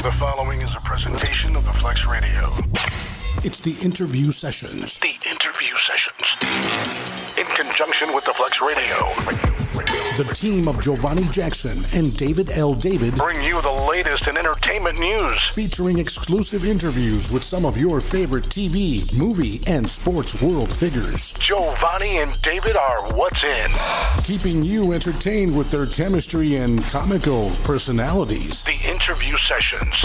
The following is a presentation of the Flex Radio. It's the interview sessions. The interview sessions. In conjunction with the Flex Radio. The team of Giovanni Jackson and David L. David bring you the latest in entertainment news. Featuring exclusive interviews with some of your favorite TV, movie, and sports world figures. Giovanni and David are what's in. Keeping you entertained with their chemistry and comical personalities. The interview sessions.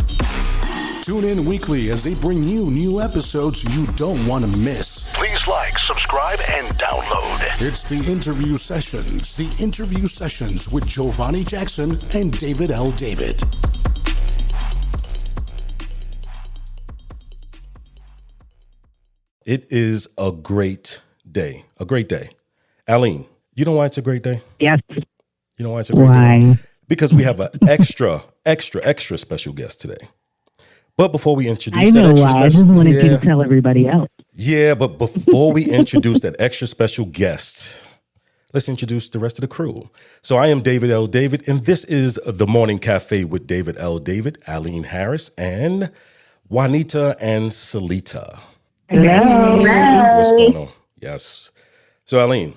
Tune in weekly as they bring you new episodes you don't want to miss. Please like, subscribe, and download. It's the interview sessions. The interview sessions with Giovanni Jackson and David L. David. It is a great day. A great day. Aline, you know why it's a great day? Yes. You know why it's a great day? Because we have an extra special guest today. But before we introduce that extra special, I just wanted you to tell everybody else. Yeah, but before we introduce that extra special guest, let's introduce the rest of the crew. So I am David L. David, and this is The Morning Cafe with David L. David, Aline Harris, and Juanita and Salita. Hello. What's going on? Yes. So Aline,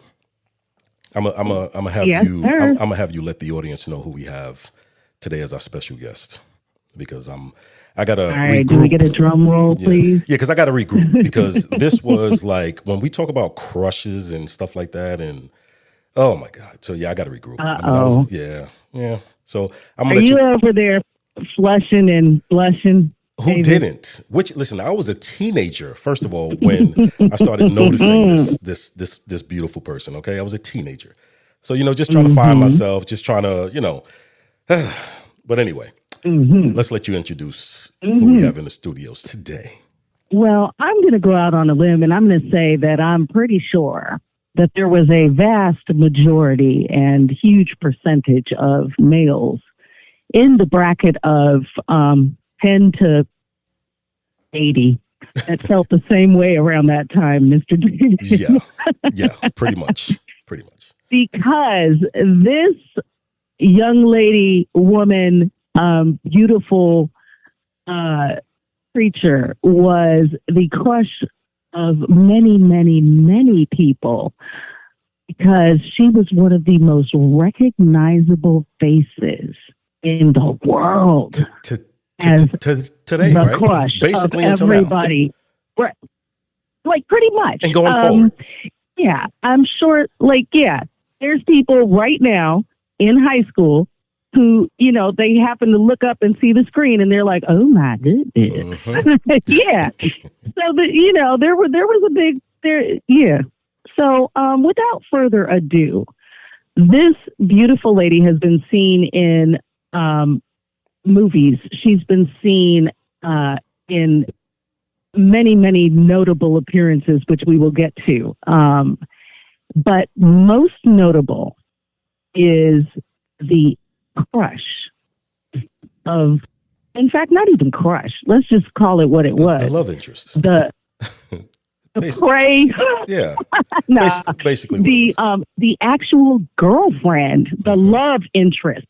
I'm gonna have you. I'm gonna have you let the audience know who we have today as our special guest, because I gotta regroup. Do we get a drum roll, please? Yeah, because I gotta regroup, because this was like when we talk about crushes and stuff like that, and oh my God. So yeah, I gotta regroup. Yeah. So I'm gonna Are you over there flushing and blushing? Who David? didn't? Listen, I was a teenager, first of all, when I started noticing this beautiful person. Okay, I was a teenager, so just trying to find myself, just trying to But anyway, let's let you introduce who we have in the studios today. Well, I'm going to go out on a limb, and I'm going to say that I'm pretty sure that there was a vast majority and huge percentage of males in the bracket of 10 to 80 that felt the same way around that time, Mr. D. Yeah, pretty much. Because this young lady, woman, beautiful creature was the crush of many, many, many people, because she was one of the most recognizable faces in the world. Today, the right? crush Basically of until everybody. Right. Like pretty much. And going forward. Yeah, I'm sure, there's people right now in high school who, they happen to look up and see the screen and they're like, oh my goodness. Yeah. So there was a big yeah. So without further ado, this beautiful lady has been seen in movies. She's been seen in many, many notable appearances, which we will get to. But most notable is the crush of, in fact, not even crush. Let's just call it what it was. The love interest. The prey. Yeah. Nah, basically. The actual girlfriend, the love interest,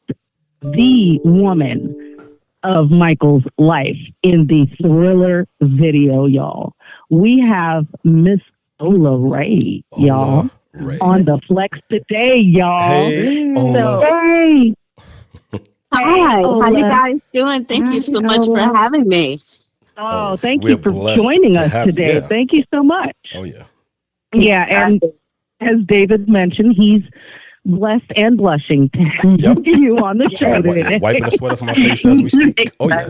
the woman of Michael's life in the Thriller video, y'all. We have Miss Ola Ray, y'all. Ray. On the Flex today, y'all. Hey, Ola. Hey. Hi, Ola. how you guys doing? Thank you so much for having me. Oh, thank you for blessed joining to us have today. you. Thank you so much. Oh, yeah. Yeah, and as David mentioned, he's blessed and blushing to have you on the show today. Wiping the sweat off my face as we speak. Oh, yeah.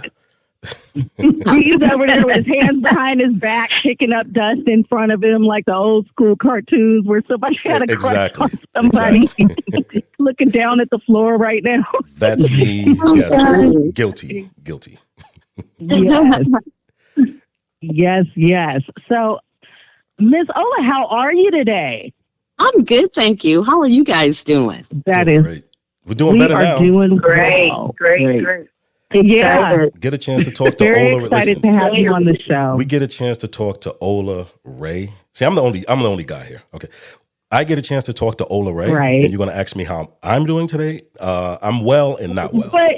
He's over there with his hands behind his back, kicking up dust in front of him like the old school cartoons where somebody had a crush on somebody. Looking down at the floor right now. That's me. Yes. Guilty. Yes. So, Miss Ola, how are you today? I'm good, thank you. How are you guys doing? Great. We're doing better now. We are doing great. Yeah. Get a chance to talk to Very Ola. excited to have you on the show. We get a chance to talk to Ola Ray. See, I'm the only guy here. Okay. I get a chance to talk to Ola Ray. Right. And you're going to ask me how I'm doing today. I'm well and not well. But,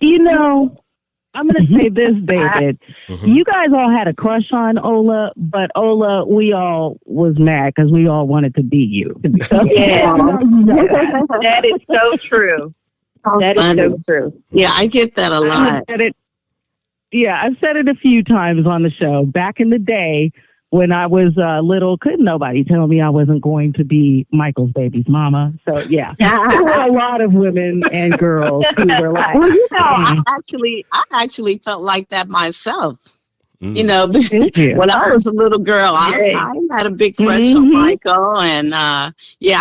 I'm going to say this, David. You guys all had a crush on Ola, but Ola, we all was mad because we all wanted to be you. Yeah, that is so true. That is so true. Yeah, I get that a lot. I've said it a few times on the show. Back in the day when I was little, couldn't nobody tell me I wasn't going to be Michael's baby's mama. So, yeah, there were a lot of women and girls who were like, well, I actually felt like that myself. You know, when I was a little girl, I had a big crush on Michael. And, I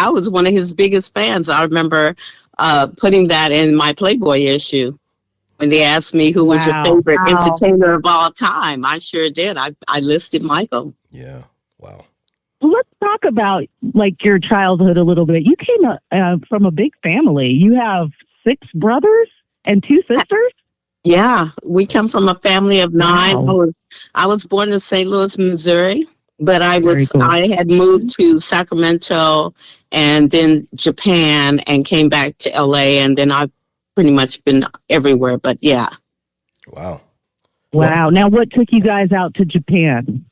was one of his biggest fans. I remember putting that in my Playboy issue. When they asked me who was your favorite entertainer of all time, I sure did. I listed Michael. Yeah. Wow. Well, let's talk about like your childhood a little bit. You came from a big family. You have 6 brothers and 2 sisters. Yeah, we come from a family of 9. Wow. I was born in St. Louis, Missouri, but I had moved to Sacramento and then Japan and came back to LA, and then I've pretty much been everywhere. But yeah. Wow. Now, what took you guys out to Japan?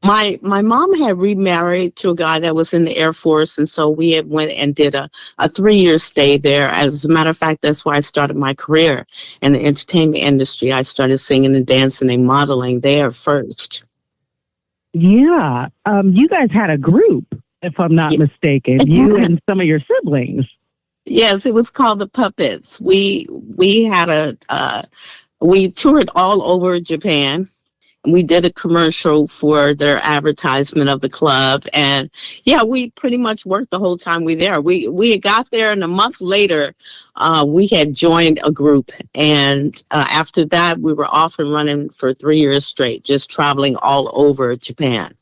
My mom had remarried to a guy that was in the Air Force, and so we had went and did a 3-year stay there. As a matter of fact, that's where I started my career in the entertainment industry. I started singing and dancing and modeling there first. Yeah. You guys had a group, if I'm not mistaken, you and some of your siblings. Yes, it was called the Puppets. We had we toured all over Japan. We did a commercial for their advertisement of the club, and we pretty much worked the whole time we there. We got there, and a month later, we had joined a group, and after that, we were off and running for 3 years straight, just traveling all over Japan.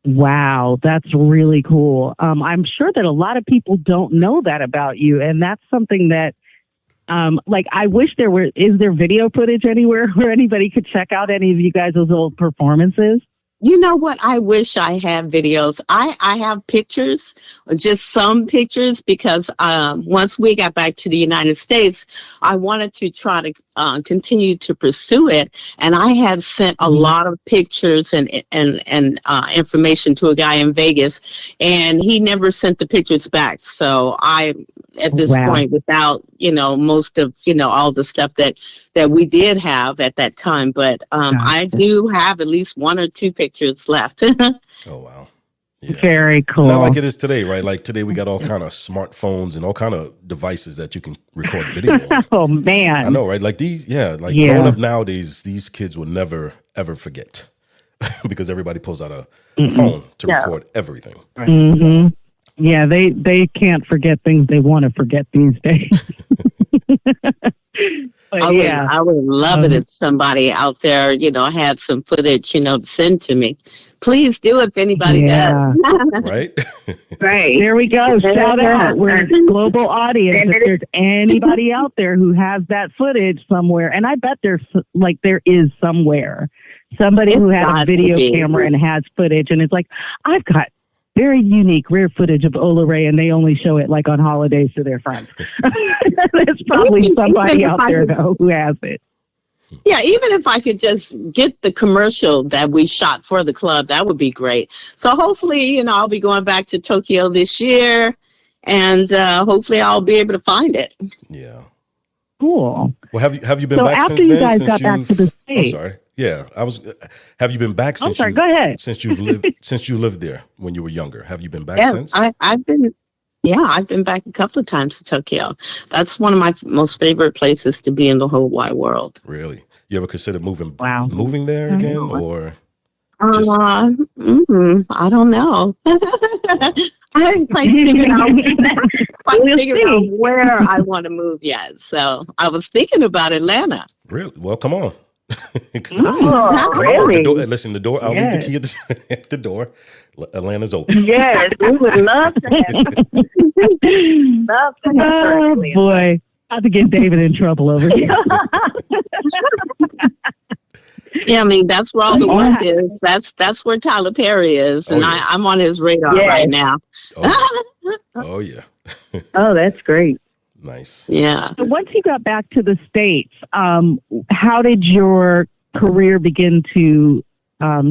Wow, that's really cool. I'm sure that a lot of people don't know that about you, and that's something that I wish is there video footage anywhere where anybody could check out any of you guys' old performances? You know what? I wish I had videos. I have pictures, just some pictures, because once we got back to the United States, I wanted to try to continue to pursue it. And I had sent a lot of pictures and information to a guy in Vegas, and he never sent the pictures back. So at this point, without, most of, all the stuff that we did have at that time. But I do have at least 1 or 2 pictures left. Oh, wow. Yeah. Very cool. Not like it is today, right? Like today we got all kind of smartphones and all kind of devices that you can record video on. Oh, man. I know, right? Like growing up nowadays, these kids will never, ever forget because everybody pulls out a phone to record everything. Right? Mm-hmm. Yeah, they can't forget things they want to forget these days. I would love it if somebody out there, had some footage, to send to me. Please do if anybody does. Right? Right. There we go. Shout out. We're a global audience. If there's anybody out there who has that footage somewhere, and I bet there is somewhere, somebody who has a video camera and has footage, and it's like, I've got very unique, rare footage of Ola Ray, and they only show it like on holidays to their friends. There's probably somebody out there, though, who has it. Yeah, even if I could just get the commercial that we shot for the club, that would be great. So hopefully, I'll be going back to Tokyo this year, and hopefully I'll be able to find it. Yeah. Cool. Well, have you been back since then? So after you guys got back to the States. I'm sorry. Yeah, have you been back since? I'm sorry. Go ahead. Since you lived there when you were younger, have you been back since? I've been back a couple of times to Tokyo. That's one of my most favorite places to be in the whole wide world. Really? You ever consider moving there again, or? I don't know. I haven't quite figured out where I want to move yet. So I was thinking about Atlanta. Really? Well, come on. Really? Listen, the door. I'll leave the key at the door. Atlanta's open. Yes, we would love to have. Oh boy, I have to get David in trouble over here. Yeah, I mean that's where all the work is. That's where Tyler Perry is, and I'm on his radar right now. Oh yeah. Oh, that's great. Nice. Yeah. So once you got back to the States, how did your career begin to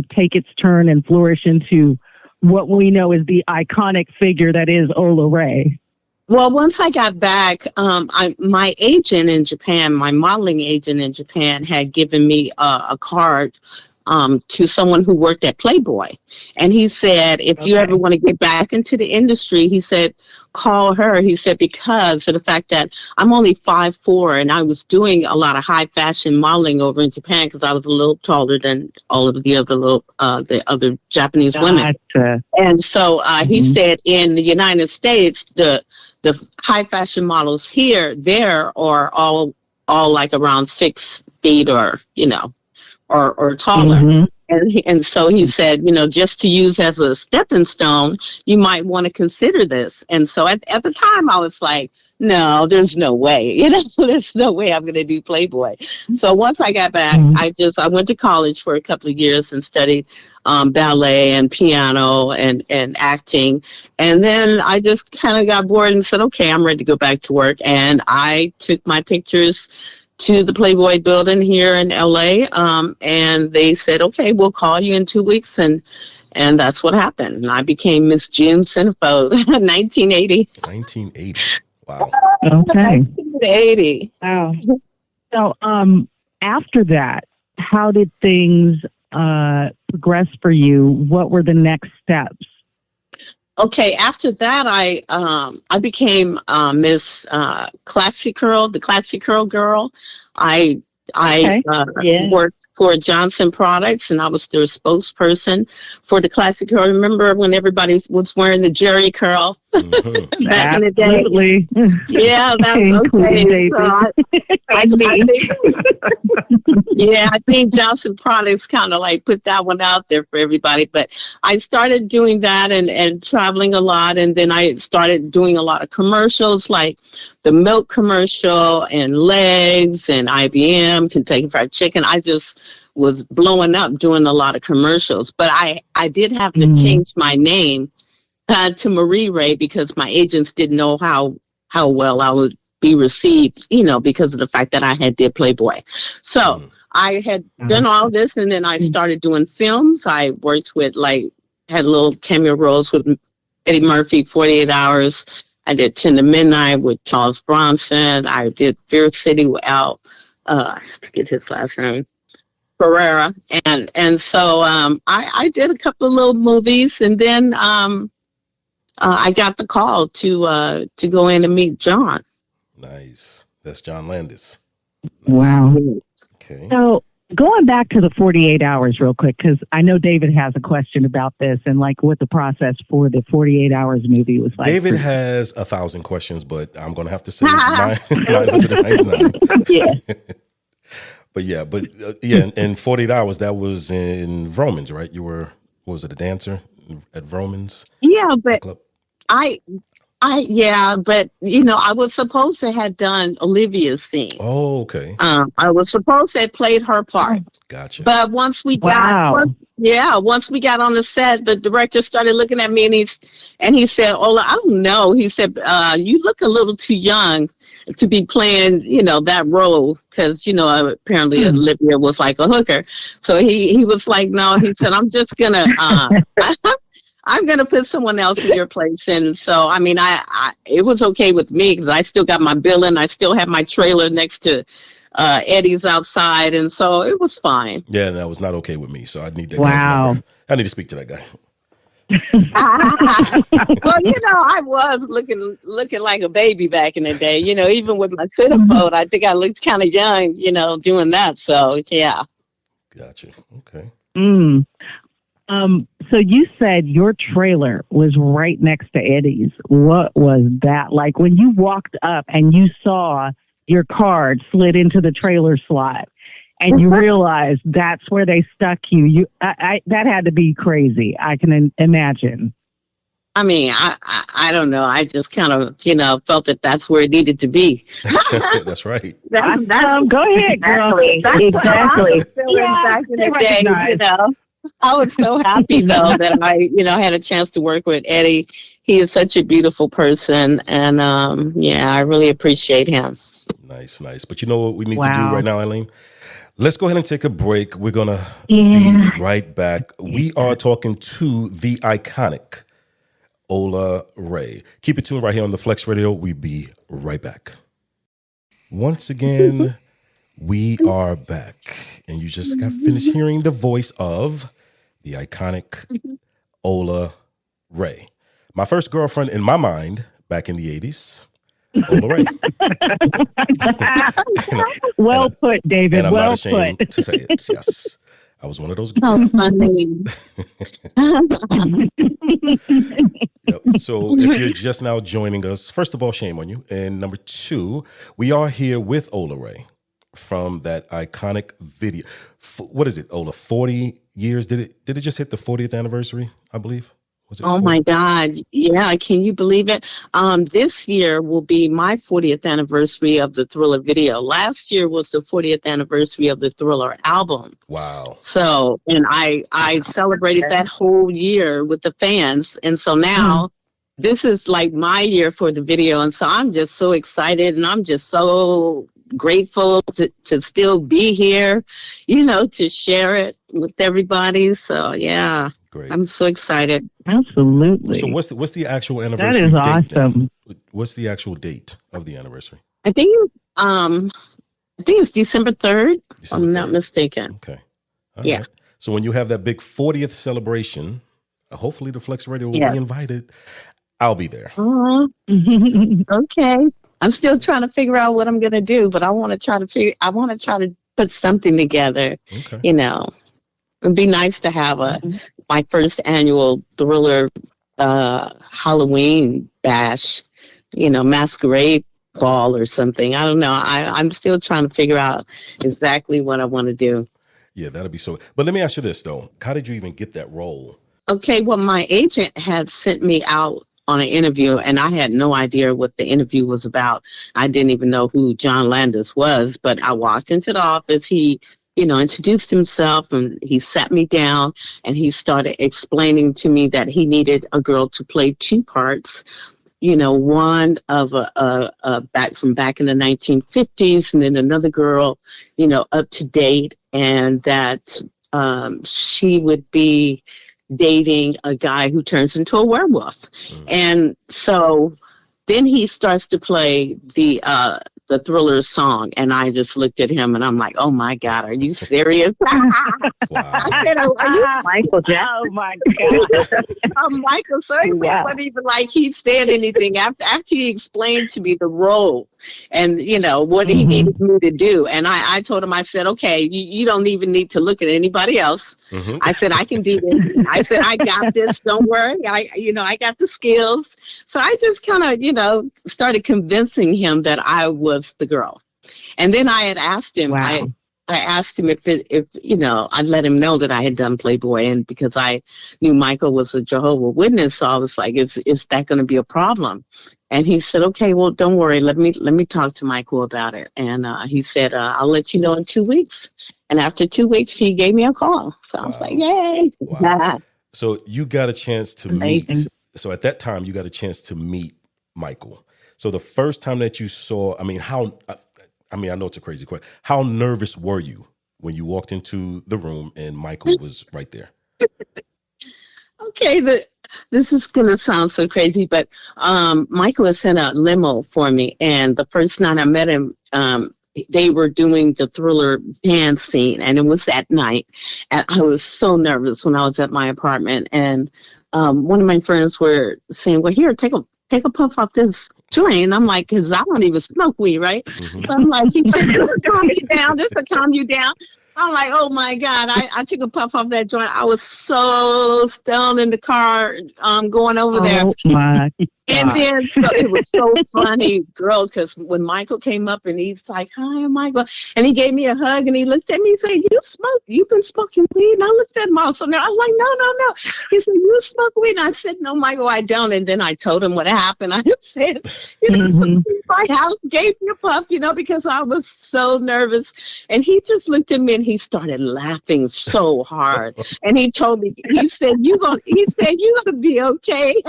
take its turn and flourish into what we know is the iconic figure that is Ola Ray? Well, once I got back, my agent in Japan, my modeling agent in Japan, had given me a card to someone who worked at Playboy. And he said, if you ever want to get back into the industry, he said, call her. He said, because of the fact that I'm only 5'4", and I was doing a lot of high fashion modeling over in Japan because I was a little taller than all of the other Japanese women. And so he said, in the United States, the high fashion models there are all like around 6 feet or taller. And so he said, just to use as a stepping stone, you might want to consider this. And so at the time I was like, no, there's no way, there's no way I'm going to do Playboy. So once I got back, I went to college for a couple of years and studied ballet and piano and acting. And then I just kind of got bored and said, okay, I'm ready to go back to work. And I took my pictures to the Playboy building here in LA. And they said, okay, we'll call you in 2 weeks. And that's what happened. And I became Miss June Centerfold, 1980. 1980. Wow. Okay. 1980. Wow. So after that, how did things progress for you? What were the next steps? Okay, after that, I became Miss Classy Curl, the Classy Curl girl. I worked for Johnson Products, and I was their spokesperson for the Classy Curl. Remember when everybody was wearing the Jerry curl back in the day? Absolutely. Yeah, that's okay. So I think Johnson Products kind of like put that one out there for everybody. But I started doing that and traveling a lot, and then I started doing a lot of commercials, like the milk commercial and Legs and IBM, Kentucky Fried Chicken. I just was blowing up doing a lot of commercials. But I did have to change my name to Marie Ray because my agents didn't know how well I would be received, because of the fact that I had did Playboy. So I had done all this, and then I started doing films. I worked with, had little cameo roles with Eddie Murphy, 48 Hours. I did 10 to Midnight with Charles Bronson. I did Fear City with I forget his last name, Ferreira. And so I did a couple of little movies, and then I got the call to go in and meet John. Nice. That's John Landis. Nice. Wow. Okay. So going back to the 48 Hours real quick, because I know David has a question about this and what the process for the 48 Hours movie was like. David has 1,000 questions, but I'm going to have to say 999. Yeah. But in 48 Hours, that was in Romans, right? You were, what was it, a dancer at Romans? Yeah, but but I was supposed to have done Olivia's scene. Oh, okay. I was supposed to have played her part. Gotcha. But once we got on the set, the director started looking at me and he said, Ola, I don't know. He said, you look a little too young to be playing, that role, because, apparently Olivia was like a hooker. So he was like, no, he said, I'm just gonna I'm going to put someone else in your place. And so, I mean, it was okay with me because I still got my billing. I still have my trailer next to Eddie's outside. And so it was fine. Yeah, and that was not okay with me. So I need that Wow. guy's number. I need to speak to that guy. Well, I was looking like a baby back in the day. Even with my Centerfold, I think I looked kind of young, doing that. So, yeah. Gotcha. Okay. So you said your trailer was right next to Eddie's. What was that like when you walked up and you saw your card slid into the trailer slot and you realized that's where they stuck you? That had to be crazy. I can imagine. I mean, I don't know. I just kind of, felt that that's where it needed to be. That's right. Go ahead, girl. Exactly. Back in the day, I was so happy though that I had a chance to work with Eddie. He is such a beautiful person, and I really appreciate him. Nice, nice. But you know what we need to do Wow. right now, Eileen? Let's go ahead and take a break. We're going to be right back. We are talking to the iconic Ola Ray. Keep it tuned right here on the Flex Radio. We'll be right back. Once again, we are back. And you just got finished hearing the voice of the iconic Ola Ray. My first girlfriend in my mind back in the 80s. Ola Ray. Well put, David. And I'm well not ashamed put. to say it. Yes. I was one of those. Oh, funny. Yep. So if you're just now joining us, first of all, shame on you. And number two, we are here with Ola Ray from that iconic video. What is it, Ola? 40 years? Did it just hit the 40th anniversary, I believe? Was it Oh 40? my God. Yeah, can you believe it? This year will be my 40th anniversary of the Thriller video. Last year was the 40th anniversary of the Thriller album. Wow. So, and I celebrated that whole year with the fans. And so now this is like my year for the video. And so I'm just so excited, and I'm just so grateful to still be here, to share it with everybody. So yeah. Great. I'm so excited. Absolutely. So what's the actual That anniversary is date awesome. then? What's the actual date of the anniversary? I think it's December 3rd, if I'm not 3rd. mistaken. Okay. All Yeah. right. So when you have that big 40th celebration, hopefully the Flex Radio will be invited. I'll be there. Okay. I'm still trying to figure out what I'm going to do, but I want to try to put something together. Okay. It'd be nice to have my first annual Thriller Halloween bash, masquerade ball or something. I don't know. I'm still trying to figure out exactly what I want to do. Yeah, that'd be so. But let me ask you this, though. How did you even get that role? Okay, well, my agent had sent me out on an interview, and I had no idea what the interview was about. I didn't even know who John Landis was, but I walked into the office. He introduced himself, and he sat me down, and he started explaining to me that he needed a girl to play two parts. One of a back in the 1950s, and then another girl, up to date, and that she would be dating a guy who turns into a werewolf. And so then he starts to play the Thriller song, and I just looked at him, and I'm like, "Oh my God, are you serious?" I said, "Are you Michael Jackson? Oh my God. Michael?" So it wasn't even like he said anything after he explained to me the role and what he needed me to do. And I told him, I said, "Okay, you don't even need to look at anybody else." I said, "I can do this." I said, "I got this. Don't worry. I got the skills." So I just kind of started convincing him that I was the girl. And then I had asked him, I asked him if I'd let him know that I had done Playboy, and because I knew Michael was a Jehovah's Witness, so I was like, is that going to be a problem? And he said, "Okay, well, don't worry. Let me talk to Michael about it." And he said, "I'll let you know in 2 weeks." And after 2 weeks, he gave me a call. So I was like, "Yay!" Wow. So you got a chance to meet. So at that time, you got a chance to meet Michael. So the first time that you saw, I know it's a crazy question. How nervous were you when you walked into the room and Michael was right there? Okay, this is going to sound so crazy, but Michael had sent a limo for me, and the first night I met him, they were doing the Thriller dance scene, and it was at night, and I was so nervous when I was at my apartment, and one of my friends were saying, "Well, here, take a puff off this joint." And I'm like, because I don't even smoke weed, right? So I'm like, he said, "This will calm you down. This will calm you down." I'm like, "Oh my God." I took a puff off that joint. I was so stoned in the car going over there. Oh my And then so it was so funny, girl, because when Michael came up and he's like, "Hi, Michael," and he gave me a hug and he looked at me and said, "You smoke? You've been smoking weed?" And I looked at him also. Now I was like, "No, no, no." He said, "You smoke weed?" And I said, "No, Michael, I don't." And then I told him what happened. I said, my house gave me a puff, because I was so nervous. And he just looked at me and he started laughing so hard. And he told me, he said, "You're gonna be okay."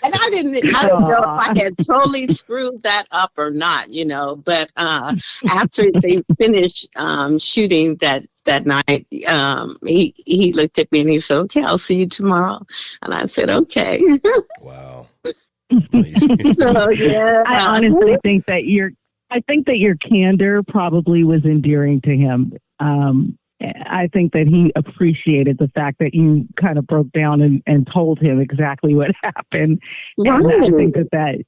And I didn't know if I had totally screwed that up or not, But after they finished shooting that night, he looked at me and he said, "Okay, I'll see you tomorrow." And I said, "Okay." Wow. So, yeah, I honestly think that your candor probably was endearing to him. I think that he appreciated the fact that you kind of broke down and told him exactly what happened. Right. And I think that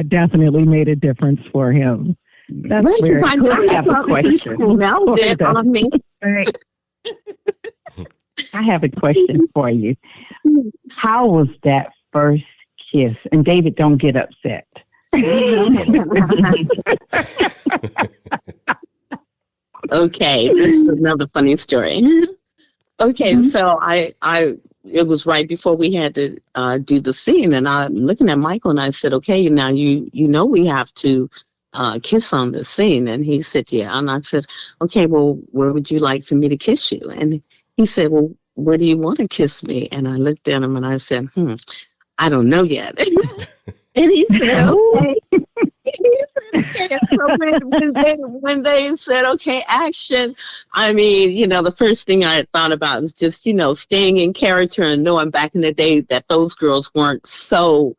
definitely made a difference for him. That's very cool. I have a question. On me. I have a question for you. How was that first kiss? And David, don't get upset. Okay, this is another funny story. Okay, so it was right before we had to do the scene, and I'm looking at Michael, and I said, "Okay, now you we have to kiss on the scene." And he said, "Yeah." And I said, "Okay, well, where would you like for me to kiss you?" And he said, "Well, where do you want to kiss me?" And I looked at him and I said, "I don't know yet." And he said, "Okay." He said, "Okay." So when they said, "Okay, action," I mean, the first thing I had thought about was just, staying in character and knowing back in the day that those girls weren't so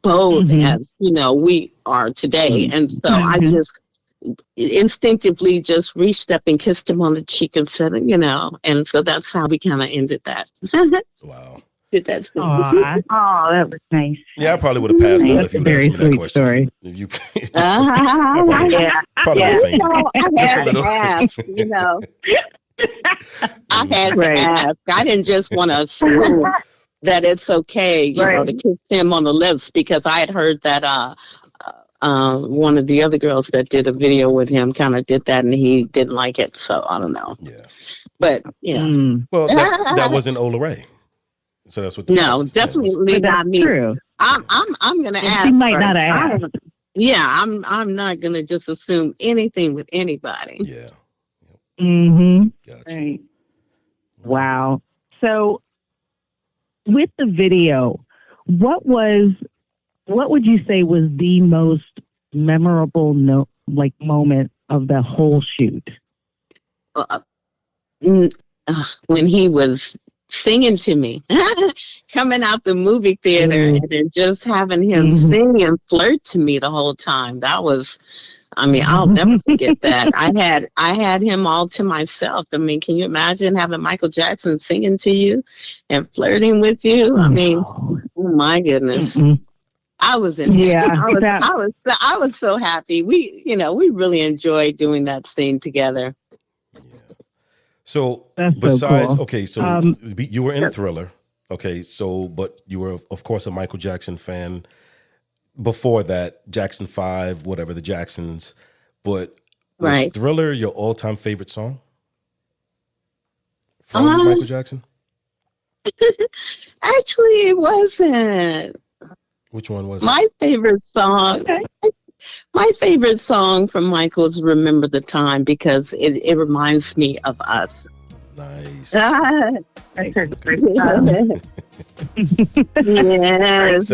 bold as, we are today. And so I just instinctively just reached up and kissed him on the cheek and said, and so that's how we kind of ended that. Wow. Did that. Oh, that was nice. Yeah, I probably would have passed out if you would ask me that question. Story. If you, probably would have fainted. I Just a had little. to ask, I had to ask. I didn't just want to assume that it's okay, to kiss him on the lips, because I had heard that one of the other girls that did a video with him kind of did that and he didn't like it. So I don't know. Yeah. But, Well, that wasn't Ola Ray. So that's what. Definitely not me. True. I'm gonna ask. He might not have asked. I'm not gonna just assume anything with anybody. Yeah. Gotcha. Right. Wow. So, with the video, what would you say was the most memorable moment of the whole shoot? When he was singing to me, coming out the movie theater and then just having him sing and flirt to me the whole time. That was, I'll never forget that. I had him all to myself. Can you imagine having Michael Jackson singing to you and flirting with you? Oh my goodness. I was in yeah. I was so happy. We really enjoyed doing that scene together. So That's besides, so cool. Okay, so you were in Thriller. Okay, so but you were of course a Michael Jackson fan. Before that, Jackson 5, whatever, the Jacksons. But was Thriller your all-time favorite song from Michael Jackson? Actually, it wasn't. Which one was my favorite song? Okay. My favorite song from Michael is "Remember the Time" because it reminds me of us. Nice. Yes, it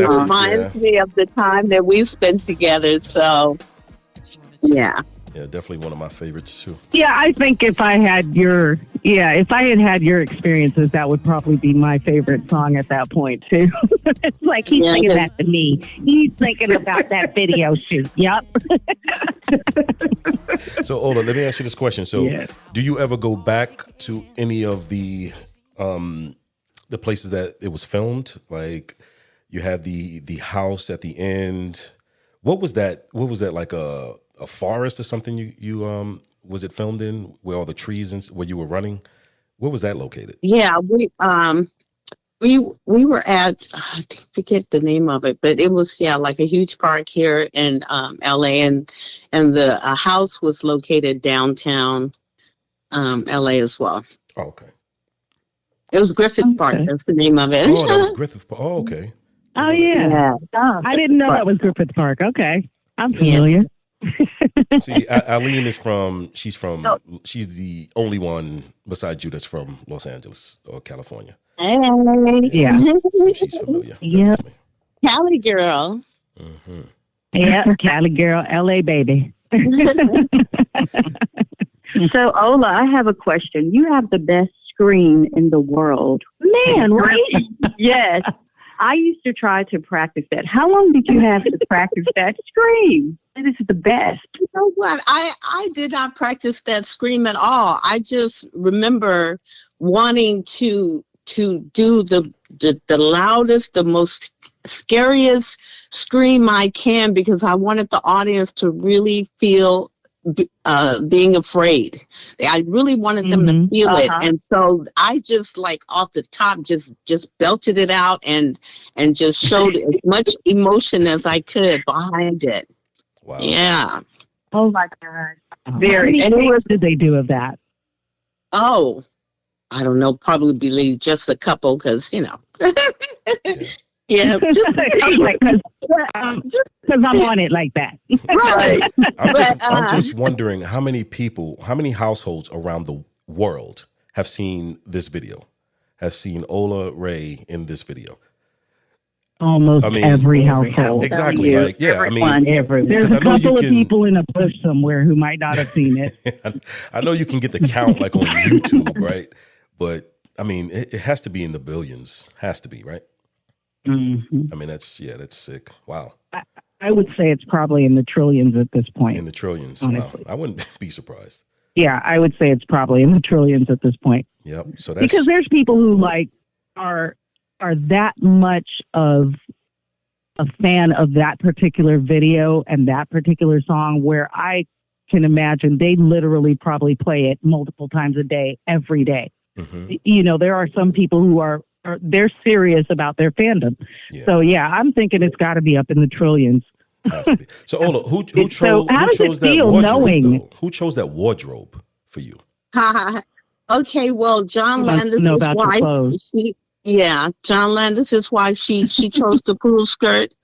reminds me of the time that we spent together. So, yeah. Yeah, definitely one of my favorites too. Yeah, I think if I had had your experiences, that would probably be my favorite song at that point too. It's like he's singing that to me. He's thinking about that video shoot. Yep. So, Ola, let me ask you this question. So, do you ever go back to any of the places that it was filmed? Like, you have the house at the end. What was that? What was that, like a forest or something? You was it filmed in, where all the trees and where you were running? Where was that located? Yeah, we were at I forget the name of it, but it was like a huge park here in LA, and the house was located downtown LA as well. Oh, okay. It was Griffith Park. Okay. That's the name of it. Oh, that was Griffith. Oh, okay. Oh, yeah. I didn't know that was Griffith Park. Okay. I'm familiar. See, Aline is she's the only one besides you that's from Los Angeles or California. Hey. Yeah. So she's familiar. Yep. Cali girl. Mm-hmm. Yeah, Cali girl, LA baby. So, Ola, I have a question. You have the best screen in the world. Man, right? Yes. I used to try to practice that. How long did you have to practice that scream? It is the best. You know what? I did not practice that scream at all. I just remember wanting to do the loudest, the most scariest scream I can, because I wanted the audience to really feel being afraid. I really wanted them to feel it, and so I just off the top just belted it out and just showed as much emotion as I could behind it. Wow. Yeah. Oh my God. Very. And what did they do of that? Oh, I don't know. Probably just a couple, because Yeah, yeah. because I'm on it like that. Right. I'm just wondering how many households around the world have seen this video, has seen Ola Ray in this video. Almost every household. Exactly. There's a couple of people in a bush somewhere who might not have seen it. I know you can get the count on YouTube, right? But I mean, it has to be in the billions. Has to be, right? Mm-hmm. I mean, that's sick. Wow. I would say it's probably in the trillions at this point. In the trillions. Honestly. Wow. I wouldn't be surprised. Yeah, I would say it's probably in the trillions at this point. Yep. So because there's people who are that much of a fan of that particular video and that particular song, where I can imagine they literally probably play it multiple times a day, every day. Mm-hmm. There are some people who they're serious about their fandom. Yeah. So I'm thinking it's got to be up in the trillions. Has to be. So Ola, who chose that wardrobe? Who chose that wardrobe for you? Okay, well, John Landis' wife. John Landis' wife. She chose the pool skirt.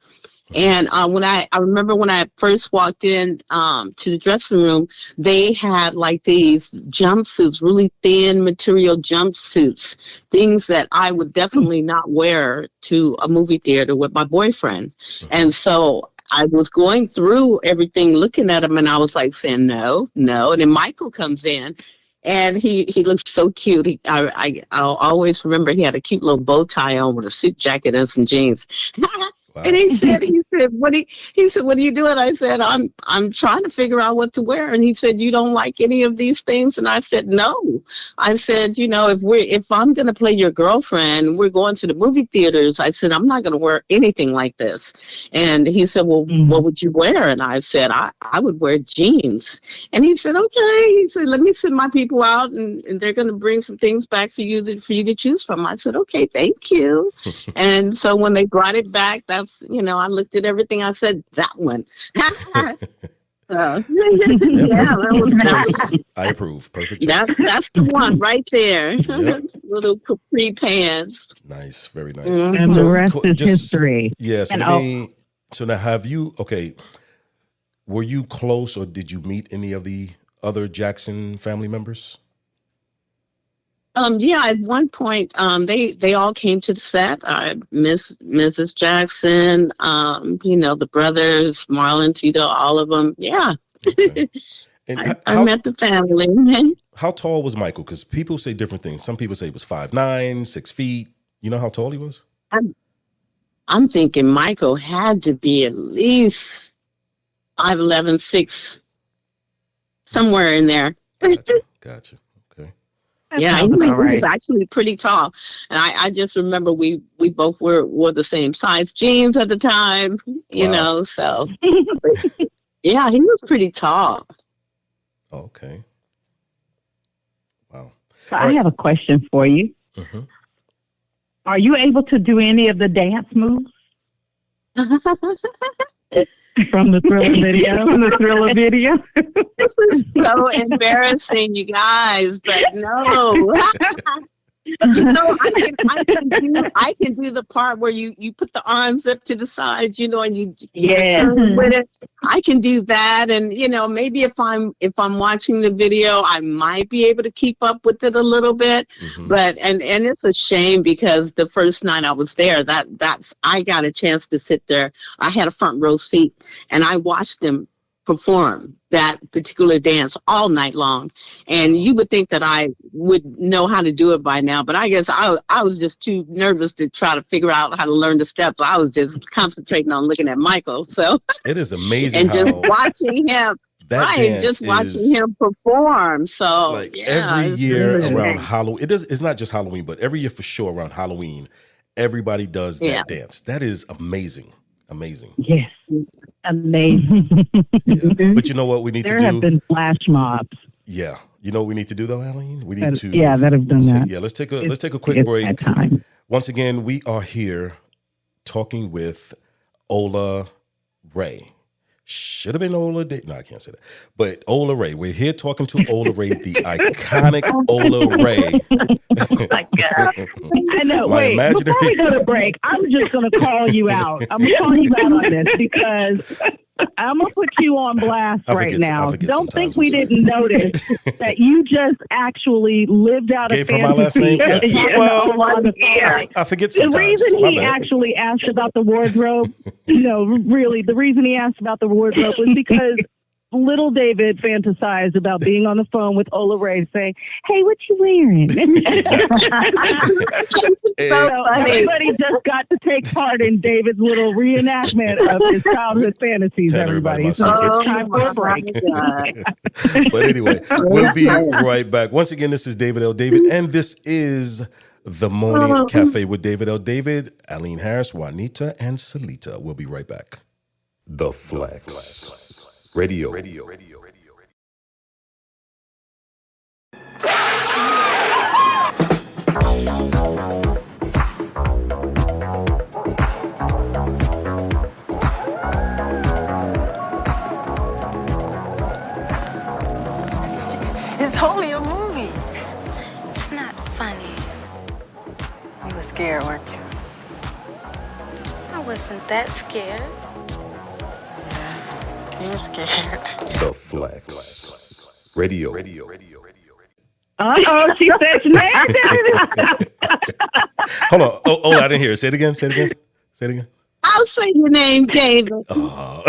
And I remember when I first walked in to the dressing room, they had these jumpsuits, really thin material jumpsuits, things that I would definitely not wear to a movie theater with my boyfriend. And so I was going through everything, looking at them, and I was saying, no. And then Michael comes in. And he looked so cute. I'll always remember he had a cute little bow tie on with a suit jacket and some jeans. Wow. And he said, what are you doing? I said, I'm trying to figure out what to wear. And he said, you don't like any of these things? And I said, no. I said, if I'm going to play your girlfriend, we're going to the movie theaters. I said, I'm not going to wear anything like this. And he said, well, what would you wear? And I said, I would wear jeans. And he said, okay. He said, let me send my people out and they're going to bring some things back for you to choose from. I said, okay, thank you. And so when they brought it back, I looked at everything. I said, that one. That was nice. I approve. Perfect choice. That's the one right there. Yep. Little capri pants. Nice. Very nice. Mm-hmm. And the rest is history. Yeah. So now were you close, or did you meet any of the other Jackson family members? At one point, they all came to the set. Mrs. Jackson, the brothers, Marlon, Tito, all of them. Yeah. Okay. And I met the family. How tall was Michael? Because people say different things. Some people say he was 5'9", 6 feet. You know how tall he was? I'm thinking Michael had to be at least 5'11", 6, somewhere in there. Gotcha. Yeah, he was actually pretty tall. And I just remember we both wore the same size jeans at the time, so. Yeah, he was pretty tall. Okay. Wow. So I have a question for you. Mm-hmm. Are you able to do any of the dance moves from the Thriller video? From the Thriller video? This is so embarrassing, you guys, but no. I can do the part where you put the arms up to the sides, and you turn with it. I can do that, and maybe if I'm watching the video, I might be able to keep up with it a little bit. Mm-hmm. But and it's a shame because the first night I was there, that's I got a chance to sit there. I had a front row seat, and I watched them perform that particular dance all night long. And you would think that I would know how to do it by now, but I guess I was just too nervous to try to figure out how to learn the steps. I was just concentrating on looking at Michael. So it is amazing and just watching him. Watching him perform. So like every year around Halloween, it's not just Halloween, but every year for sure around Halloween, everybody does that dance. That is amazing. Amazing. Yes. Amazing. Yeah. But you know what we need to do? There have been flash mobs. Yeah. You know what we need to do though, Aline? We need to that have done that. Yeah, let's take a quick break. Once again, we are here talking with Ola Ray. Should have been Ola Day. No, I can't say that. But Ola Ray. We're here talking to Ola Ray, the iconic Ola Ray. Oh my God. I know. Wait, before we go to break, I'm just going to call you out. I'm going to call you out on this because I'm going to put you on blast right now. Don't think we didn't notice that you just actually lived out a fantasy. For my last name? Yeah. Well, I forget sometimes. The reason he actually asked about the wardrobe, really, the reason he asked about the wardrobe was because little David fantasized about being on the phone with Ola Ray saying, "Hey, what you wearing?" So everybody just got to take part in David's little reenactment of his childhood fantasies, everybody. So it's time for a break. But anyway, we'll be right back. Once again, this is David L. David, and this is The Morning Cafe with David L. David, Aline Harris, Juanita, and Salita. We'll be right back. The Flex. Radio. It's only a movie. It's not funny. You were scared, weren't you? I wasn't that scared. You were scared. The Flex. Radio. Uh-oh, she said that. Hold on. Oh, I didn't hear it. Say it again. I'll say your name, David. Oh,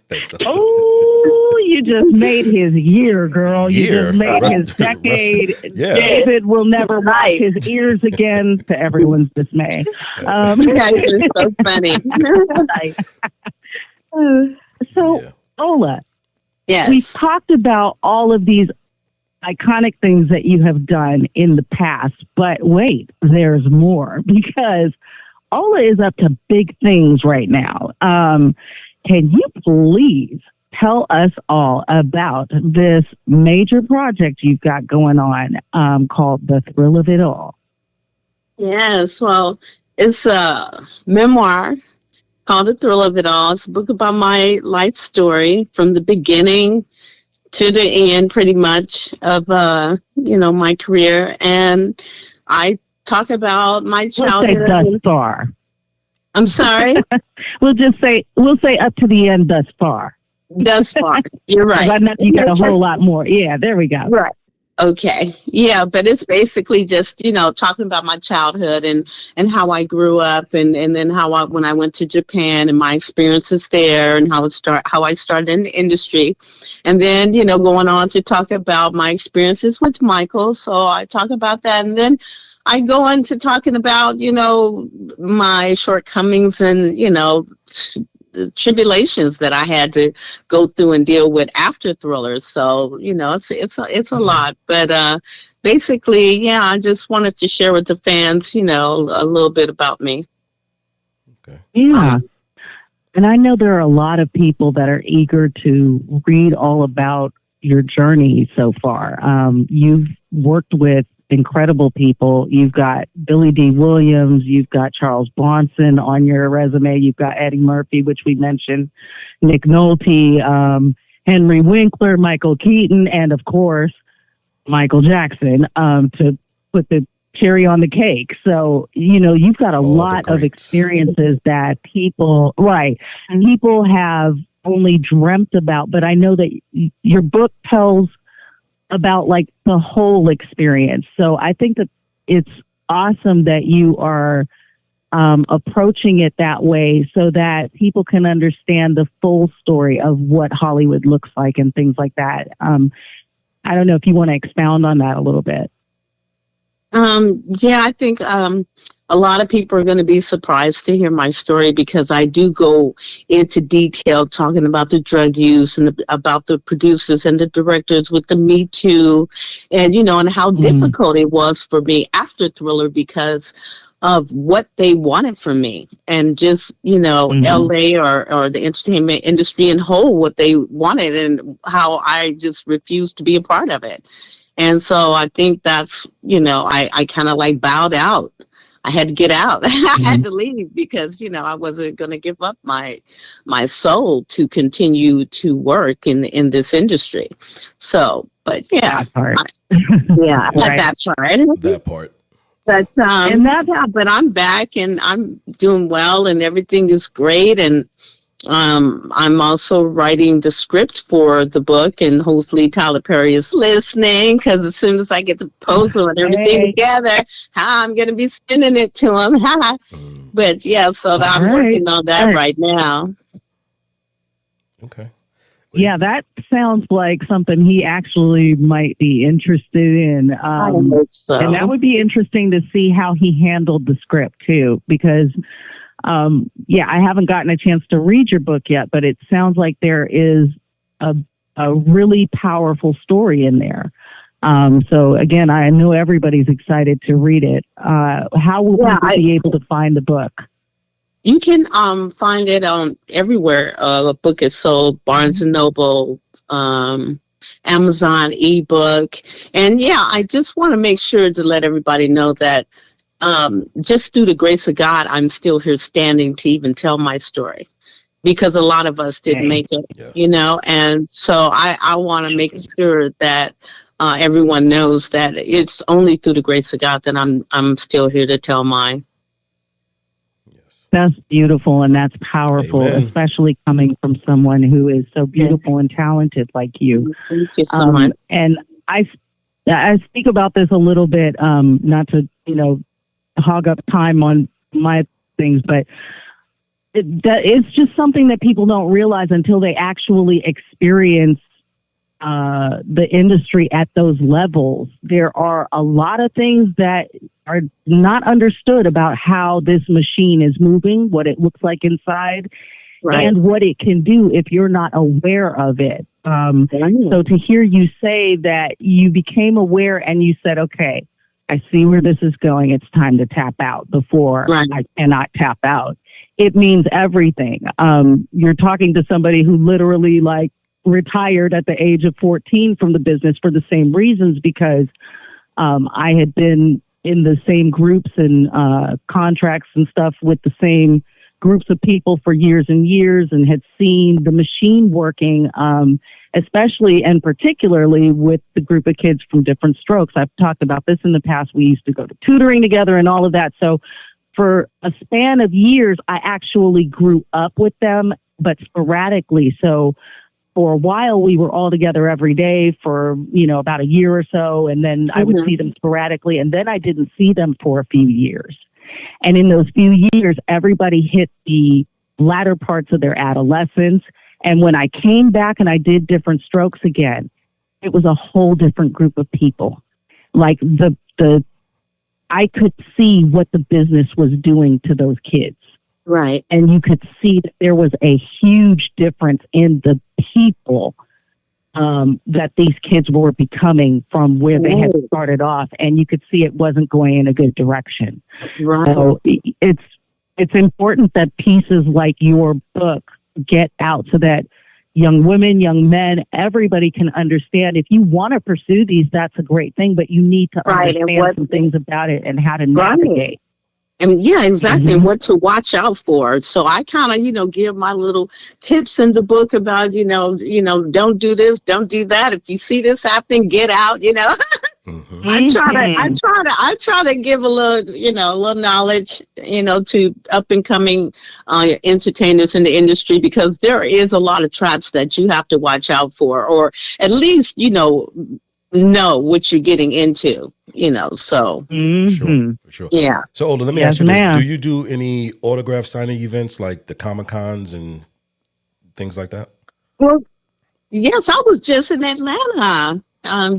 thanks. Oh, you just made his year, girl. You just made his decade. David will never wash his ears again, to everyone's dismay. It's so funny. Ola, yes. We've talked about all of these iconic things that you have done in the past, but wait, there's more because Ola is up to big things right now. Can you please tell us all about this major project you've got going on called The Thrill of It All? Yes, well, it's a memoir called The Thrill of It All. It's a book about my life story from the beginning to the end, pretty much, of, my career. And I talk about my childhood. We'll say thus far. I'm sorry? we'll say up to the end thus far. Thus far. You're right. I know you got a whole lot more. Yeah, there we go. Right. Okay. Yeah, but it's basically just, talking about my childhood and how I grew up and then when I went to Japan and my experiences there and how I started in the industry. And then, going on to talk about my experiences with Michael. So I talk about that. And then I go into talking about, my shortcomings and, the tribulations that I had to go through and deal with after Thriller. So, it's a lot, but, basically, I just wanted to share with the fans, a little bit about me. Okay. Yeah. And I know there are a lot of people that are eager to read all about your journey so far. You've worked with incredible people. You've got Billy D. Williams, you've got Charles Bronson on your resume, you've got Eddie Murphy, which we mentioned, Nick Nolte, Henry Winkler, Michael Keaton, and of course, Michael Jackson, to put the cherry on the cake. So, you've got a lot of experiences that people have only dreamt about, but I know that your book tells about like the whole experience. So I think that it's awesome that you are approaching it that way so that people can understand the full story of what Hollywood looks like and things like that. I don't know if you want to expound on that a little bit. Yeah, I think a lot of people are going to be surprised to hear my story because I do go into detail talking about the drug use and about the producers and the directors with the Me Too and, and how difficult it was for me after Thriller because of what they wanted from me and just, LA or the entertainment industry in whole, what they wanted and how I just refused to be a part of it. And so I think that's, I kind of like bowed out. I had to get out. I had to leave because, I wasn't going to give up my soul to continue to work in this industry. So, but yeah. That part. I like that part. That part. But but I'm back and I'm doing well and everything is great and I'm also writing the script for the book and hopefully Tyler Perry is listening because as soon as I get the proposal and everything together, I'm going to be sending it to him. But yeah, so I'm working on that right now. Okay. Yeah, that sounds like something he actually might be interested in. I hope so. And that would be interesting to see how he handled the script too, because I haven't gotten a chance to read your book yet, but it sounds like there is a really powerful story in there. So again, I know everybody's excited to read it. How will people be able to find the book? You can find it on everywhere. The book is sold, Barnes and Noble, Amazon ebook. And I just want to make sure to let everybody know that just through the grace of God, I'm still here standing to even tell my story because a lot of us didn't make it, and so I want to make sure that everyone knows that it's only through the grace of God that I'm still here to tell mine. That's beautiful and that's powerful, especially coming from someone who is so beautiful and talented like you. Thank you so much. And I speak about this a little bit, not to, hog up time on my things, but it's just something that people don't realize until they actually experience the industry at those levels. There are a lot of things that are not understood about how this machine is moving, what it looks like inside, and what it can do if you're not aware of it. So to hear you say that you became aware and you said, okay, I see where this is going. It's time to tap out before I cannot tap out. It means everything. You're talking to somebody who literally retired at the age of 14 from the business for the same reasons because I had been in the same groups and contracts and stuff with the same groups of people for years and years and had seen the machine working, especially and particularly with the group of kids from Different Strokes. I've talked about this in the past. We used to go to tutoring together and all of that. So for a span of years, I actually grew up with them, but sporadically. So for a while, we were all together every day for, about a year or so. And then I would see them sporadically. And then I didn't see them for a few years. And in those few years, everybody hit the latter parts of their adolescence. And when I came back and I did Different Strokes again, it was a whole different group of people. Like I could see what the business was doing to those kids. Right. And you could see that there was a huge difference in the people that these kids were becoming from where they had started off. And you could see it wasn't going in a good direction. Right. So it's important that pieces like your book get out so that young women, young men, everybody can understand. If you want to pursue these, that's a great thing, but you need to understand some things about it and how to navigate. And yeah, exactly. Mhm. And what to watch out for. So I kind of, give my little tips in the book about, don't do this, don't do that. If you see this happening, get out, Mm-hmm. I try to give a little knowledge, to up and coming entertainers in the industry, because there is a lot of traps that you have to watch out for, or at least, know what you're getting into, so. For sure. Yeah. So, Ola, let me Yes, ask you this. ma'am. Do you do any autograph signing events like the Comic-Cons and things like that? Well, yes, I was just in Atlanta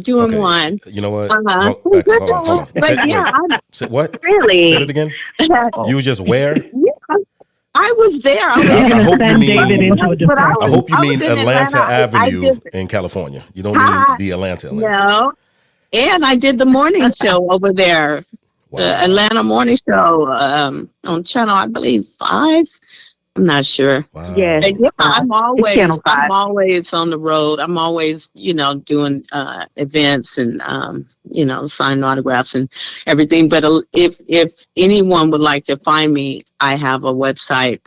doing Okay. one. You know what? Uh-huh. Hold on. But yeah, Say what? Really? Say that again. You were just where? I was there. You're I going to hope you send mean- David into a But I depression. I hope you I was mean in Atlanta Atlanta. I Avenue did- in California. You don't mean the Atlanta. No. And I did the morning show over there, Wow. the Atlanta morning show on channel, I believe, 5. I'm not sure. Wow. Yes. But yeah, I'm Channel 5. always on the road. I'm always, doing events and signing autographs and everything. But if anyone would like to find me, I have a website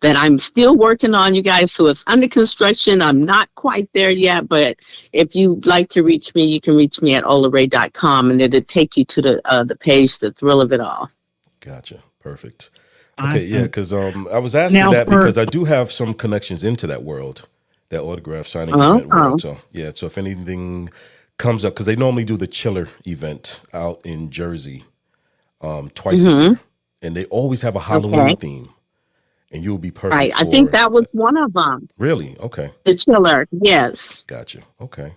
that I'm still working on, you guys. So it's under construction. I'm not quite there yet, but if you'd like to reach me, you can reach me at olaray.com, and it'll take you to the page, The Thrill of It All. Gotcha. Perfect. Okay, Awesome. yeah, because I was asking Now that for- because I do have some connections into that world, that autograph signing Oh. event world. So yeah, so if anything comes up, because they normally do the Chiller event out in Jersey twice a year, and they always have a Halloween theme, and you'll be perfect. Right. I think that was one of them. Really? Okay, The Chiller. Yes. gotcha. Okay,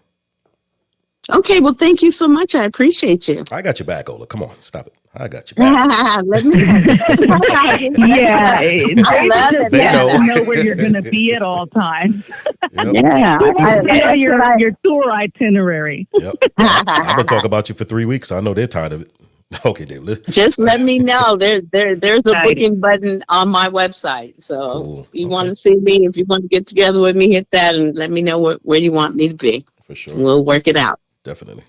Okay. Well, thank you so much. I appreciate you. I got your back, Ola. Come on, stop it. I got your back. Let me. Yeah, I love it. They know. to know where you're going to be at all times. Yep. Yeah. Yeah, your tour itinerary. Yep. I've been talking about you for 3 weeks. So I know they're tired of it. Okay, David. Just let me know. There's a booking button on my website. So Cool. if you Okay. want to see me, if you want to get together with me, hit that and let me know where you want me to be. For sure. We'll work it out. Definitely.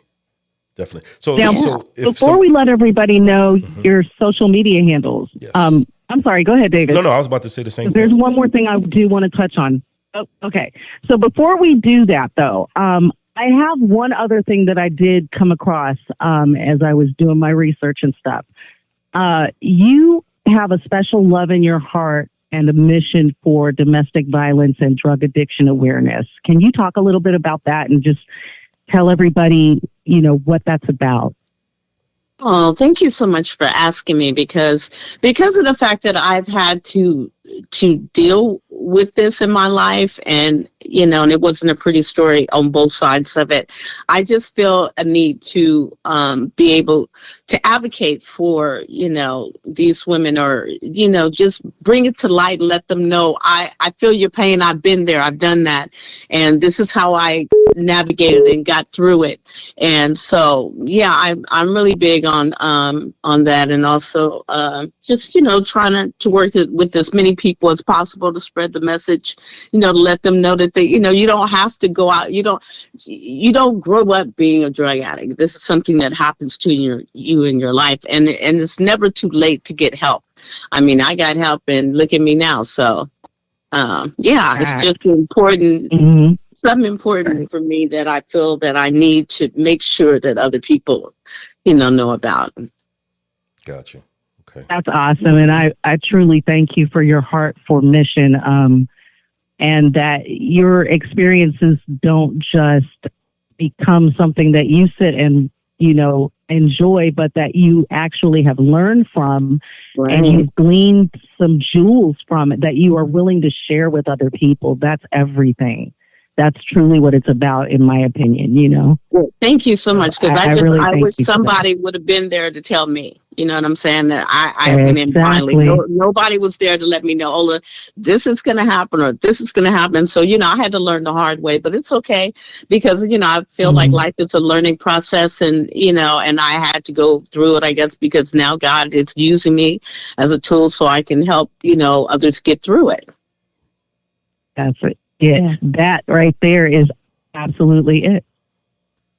So, Now, so if before we let everybody know your social media handles, Yes. I'm sorry, go ahead, David. No, I was about to say the same There's thing. one more thing I do want to touch on. Oh, okay. So before we do that, though, I have one other thing that I did come across as I was doing my research and stuff. You have a special love in your heart and a mission for domestic violence and drug addiction awareness. Can you talk a little bit about that and just tell everybody, what that's about? Oh, thank you so much for asking me, because of the fact that I've had to deal with this in my life, and and it wasn't a pretty story on both sides of it. I just feel a need to be able to advocate for these women, or just bring it to light, let them know I feel your pain. I've been there, I've done that, and this is how I navigated and got through it. And so yeah, I'm really big on that, and also just trying to work with as many people as possible to spread the message, to let them know that they you don't have to go out, you don't grow up being a drug addict. This is something that happens to you in your life, and it's never too late to get help. I mean, I got help, and look at me now. So it's just important. Mm-hmm. Something important for me that I feel that I need to make sure that other people, know about. Gotcha. Okay. That's awesome. And I truly thank you for your heart for mission, and that your experiences don't just become something that you sit and, enjoy, but that you actually have learned from, and you've gleaned some jewels from it that you are willing to share with other people. That's everything. That's truly what it's about, in my opinion, Well, thank you so much, because I really wish thank you for somebody would have been there to tell me. You know what I'm saying? That I went in blindly. Nobody was there to let me know, Ola, this is going to happen, or this is going to happen. So, I had to learn the hard way, but it's okay, because, I feel like life is a learning process, and, and I had to go through it, I guess, because now God is using me as a tool so I can help, others get through it. That's it. Yeah, that right there is absolutely it.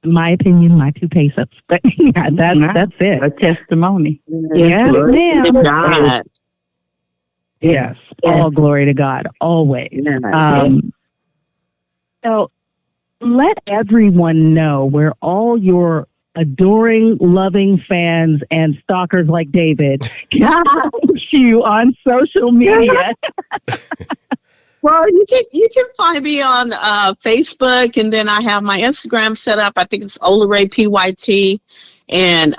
In my opinion, my 2 pesos. But yeah, that's it. A testimony. Yes, ma'am. God. Yes. All glory to God, always. So let everyone know where all your adoring, loving fans and stalkers like David can reach you on social media. Well, you can find me on Facebook, and then I have my Instagram set up. I think it's Ola Ray PYT, and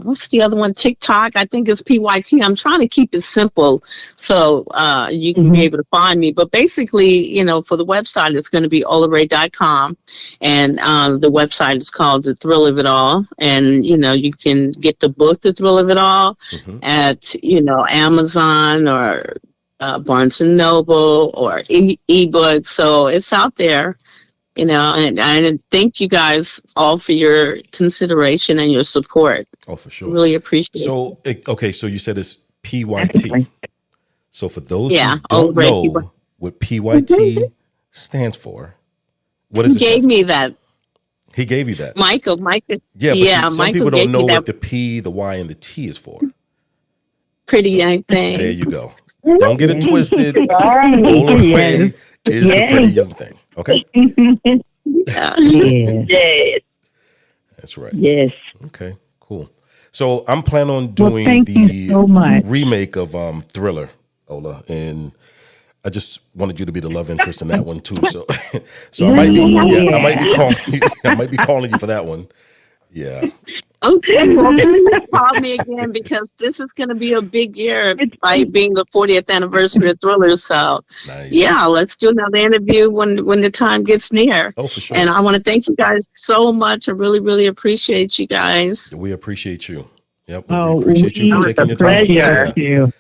what's the other one? TikTok. I think it's PYT. I'm trying to keep it simple so you can be able to find me. But basically, for the website, it's going to be olaray.com, and the website is called The Thrill of It All. And you can get the book The Thrill of It All at Amazon or Barnes and Noble or ebook. So it's out there, and I thank you guys all for your consideration and your support. Oh, for sure. Really appreciate it. So, okay, so you said it's PYT. So for those who don't Ola Ray know what PYT stands for, what is it? He gave me that. He gave you that. Michael. Yeah, but some Michael people don't know that what the P, the Y, and the T is for. pretty young thing. There you go. Don't get it twisted. Ola Ray is the pretty young thing. Okay. Yes. That's right. Yes. Okay. Cool. So I'm planning on doing thank you so much. remake of Thriller, Ola, and I just wanted you to be the love interest in that one too. So, I might be calling you for that one. Yeah. Okay, well, please call me again because this is going to be a big year by being the 40th anniversary of Thriller. So, Nice. yeah, let's do another interview when the time gets near. Oh, for sure. And I want to thank you guys so much. I really, really appreciate you guys. We appreciate you. Yep. Oh, We appreciate you for taking your time. Thank you.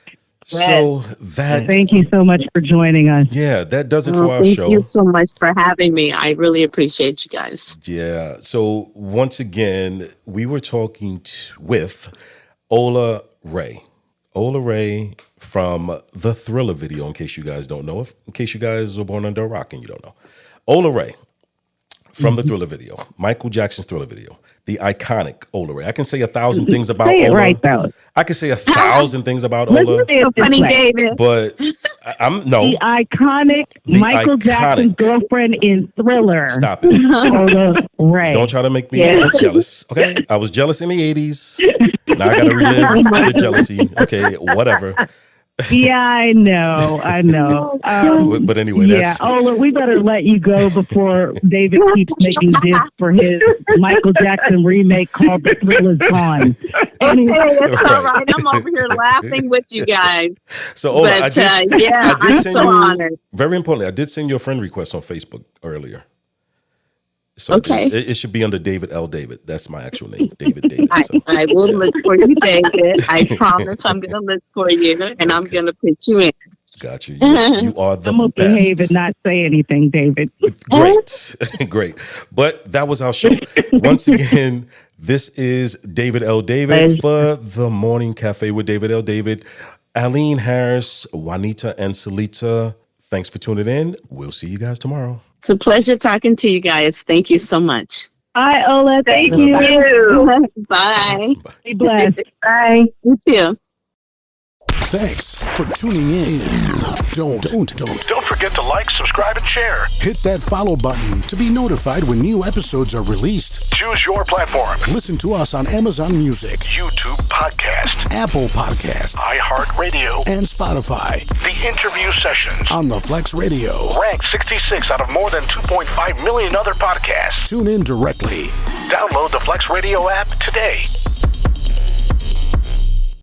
So that Thank you so much for joining us. yeah, that does it for our Thank show. you so much for having me. I really appreciate you guys. Yeah. So once again, we were talking with Ola Ray. Ola Ray from the Thriller video, in case you guys don't know. In case you guys were born under a rock and you don't know. Ola Ray from the Thriller video. Michael Jackson's Thriller video. The iconic Ola Ray. I can say 1,000 things about Say it Ola. right, though. I can say 1,000 things about Ola. Let's say it this Funny, way. David. But I'm no. The iconic The Michael iconic. Jackson's girlfriend in Thriller. Stop it. Ola Ray. Don't try to make me Yes. jealous. Okay. I was jealous in the 80s. Now I got to relive the jealousy. Okay. Whatever. Yeah, I know. But anyway, Yeah, that's Ola, we better let you go before David keeps making this for his Michael Jackson remake called The Thrill Is Gone. Anyway, It's all right. I'm over here laughing with you guys. so. Ola, But, I did I'm send so you. honored. Very importantly, I did send you a friend request on Facebook earlier. So Okay. it should be under David L. David. That's my actual name, David David. So, I will look for you, David. I promise I'm going to look for you, and I'm going to put you in. got you. You are the I'm going to best. behave and not say anything, David. Great. Great. But that was our show. Once again, this is David L. David for The Morning Cafe with David L. David. Aline Harris, Juanita, and Salita, thanks for tuning in. We'll see you guys tomorrow. It's a pleasure talking to you guys. Thank you so much. Bye, Ola. Thank you. Bye. Be blessed. Bye. You too. Thanks for tuning in. Don't Don't forget to like, subscribe, and share. hit that follow button to be notified when new episodes are released. Choose your platform. Listen to us on Amazon Music, YouTube Podcast, Apple Podcasts, iHeartRadio, and Spotify The Interview Sessions. on the Flex Radio. Ranked 66 out of more than 2.5 million other podcasts. Tune in directly. Download the Flex Radio app today.